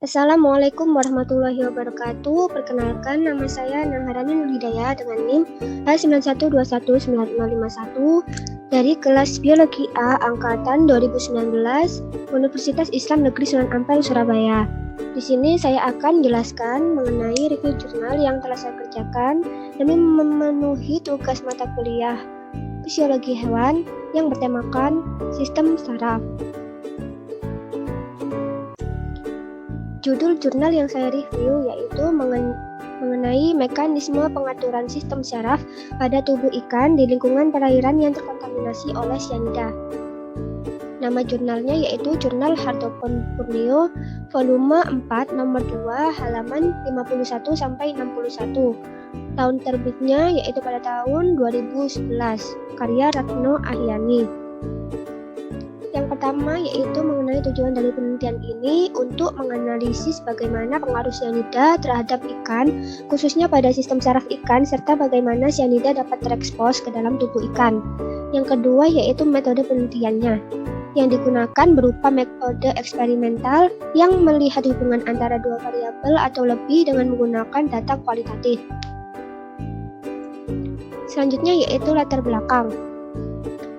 Assalamualaikum warahmatullahi wabarakatuh. Perkenalkan, nama saya Naharani Nurhidayah dengan NIM H91219051 dari kelas Biologi A angkatan 2019 Universitas Islam Negeri Sunan Ampel, Surabaya. Di sini saya akan menjelaskan mengenai review jurnal yang telah saya kerjakan demi memenuhi tugas mata kuliah Fisiologi Hewan yang bertemakan Sistem Saraf. Judul jurnal yang saya review yaitu mengenai mekanisme pengaturan sistem saraf pada tubuh ikan di lingkungan perairan yang terkontaminasi oleh cyanida. Nama jurnalnya yaitu Jurnal Hartopo-Borneo volume 4 nomor 2 halaman 51-61. Tahun terbitnya yaitu pada tahun 2011, karya Ratno Ahyani. Yang pertama yaitu mengenai tujuan dari penelitian ini untuk menganalisis bagaimana pengaruh cyanida terhadap ikan, khususnya pada sistem saraf ikan, serta bagaimana cyanida dapat terekspos ke dalam tubuh ikan. Yang kedua yaitu metode penelitiannya, yang digunakan berupa metode eksperimental yang melihat hubungan antara dua variabel atau lebih dengan menggunakan data kualitatif. Selanjutnya yaitu latar belakang.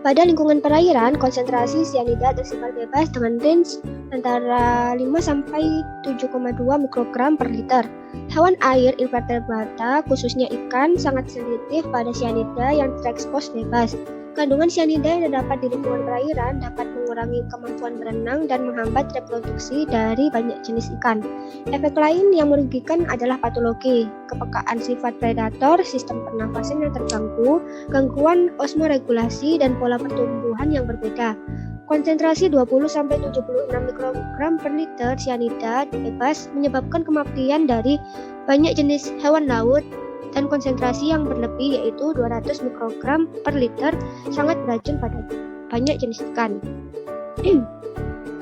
Pada lingkungan perairan, konsentrasi cyanida tersebar bebas dengan range antara 5-7,2 mikrogram per liter. Hewan air invertebrata, khususnya ikan, sangat sensitif pada cyanida yang terekspos bebas. Kandungan cyanida yang terdapat di lingkungan perairan dapat mengurangi kemampuan berenang dan menghambat reproduksi dari banyak jenis ikan. Efek lain yang merugikan adalah patologi, kepekaan sifat predator, sistem pernafasan yang terganggu, gangguan osmoregulasi, dan pola pertumbuhan yang berbeda. Konsentrasi 20-76 mikrogram per liter cyanida bebas menyebabkan kematian dari banyak jenis hewan laut, dan konsentrasi yang berlebih yaitu 200 mikrogram per liter sangat beracun pada banyak jenis ikan.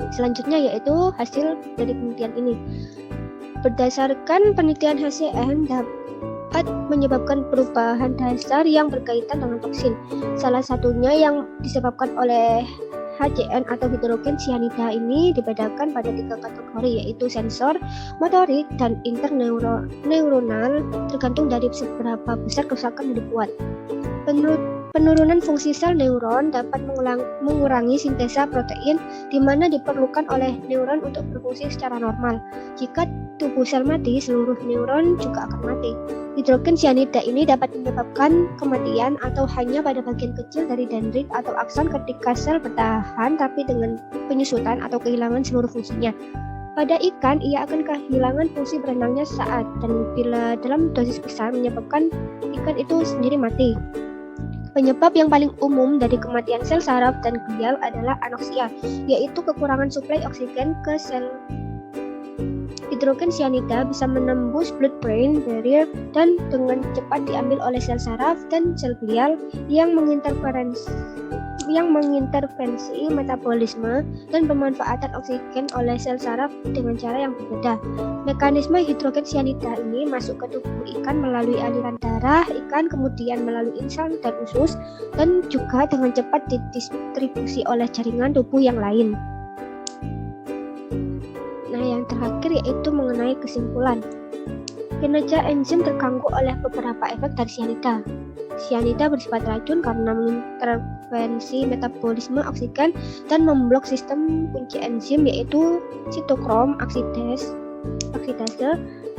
Selanjutnya yaitu hasil dari penelitian ini. Berdasarkan penelitian HCN dapat menyebabkan perubahan dasar yang berkaitan dengan toksin. Salah satunya yang disebabkan oleh HCN atau hidrogen cyanida ini dibedakan pada 3 kategori yaitu sensor, motorik, dan interneuronal tergantung dari seberapa besar kerusakan yang dibuat. Penurunan fungsi sel neuron dapat mengurangi sintesa protein di mana diperlukan oleh neuron untuk berfungsi secara normal. Jika tubuh sel mati, seluruh neuron juga akan mati. Hidrogen cyanida ini dapat menyebabkan kematian atau hanya pada bagian kecil dari dendrit atau akson ketika sel bertahan tapi dengan penyusutan atau kehilangan seluruh fungsinya. Pada ikan, ia akan kehilangan fungsi berenangnya sesaat dan bila dalam dosis besar menyebabkan ikan itu sendiri mati. Penyebab yang paling umum dari kematian sel saraf dan glial adalah anoksia, yaitu kekurangan suplai oksigen ke sel. Hidrogen cyanida bisa menembus blood-brain barrier dan dengan cepat diambil oleh sel saraf dan sel glial yang mengintervensi metabolisme dan pemanfaatan oksigen oleh sel saraf dengan cara yang berbeda. Mekanisme hidrogen cyanida ini masuk ke tubuh ikan melalui aliran darah ikan, kemudian melalui insang dan usus, dan juga dengan cepat didistribusi oleh jaringan tubuh yang lain. Nah, yang terakhir yaitu mengenai kesimpulan. Kinerja enzim terganggu oleh beberapa efek dari cyanida. Cyanida bersifat racun karena mengintervensi metabolisme oksigen dan memblok sistem kunci enzim yaitu sitokrom oksidase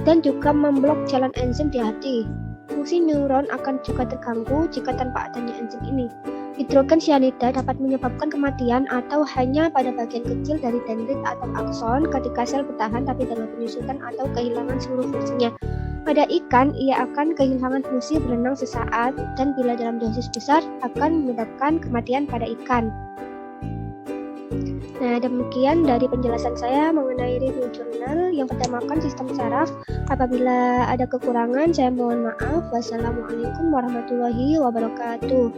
dan juga memblok jalan enzim di hati. Fungsi neuron akan juga terganggu jika tanpa adanya enzim ini. Hidrogen cyanida dapat menyebabkan kematian atau hanya pada bagian kecil dari dendrit atau akson ketika sel bertahan tapi dengan penyusutan atau kehilangan seluruh fungsinya. Pada ikan, ia akan kehilangan fungsi berenang sesaat dan bila dalam dosis besar akan menyebabkan kematian pada ikan. Nah, demikian dari penjelasan saya mengenai review jurnal yang bertemakan sistem saraf. Apabila ada kekurangan, saya mohon maaf. Wassalamualaikum warahmatullahi wabarakatuh.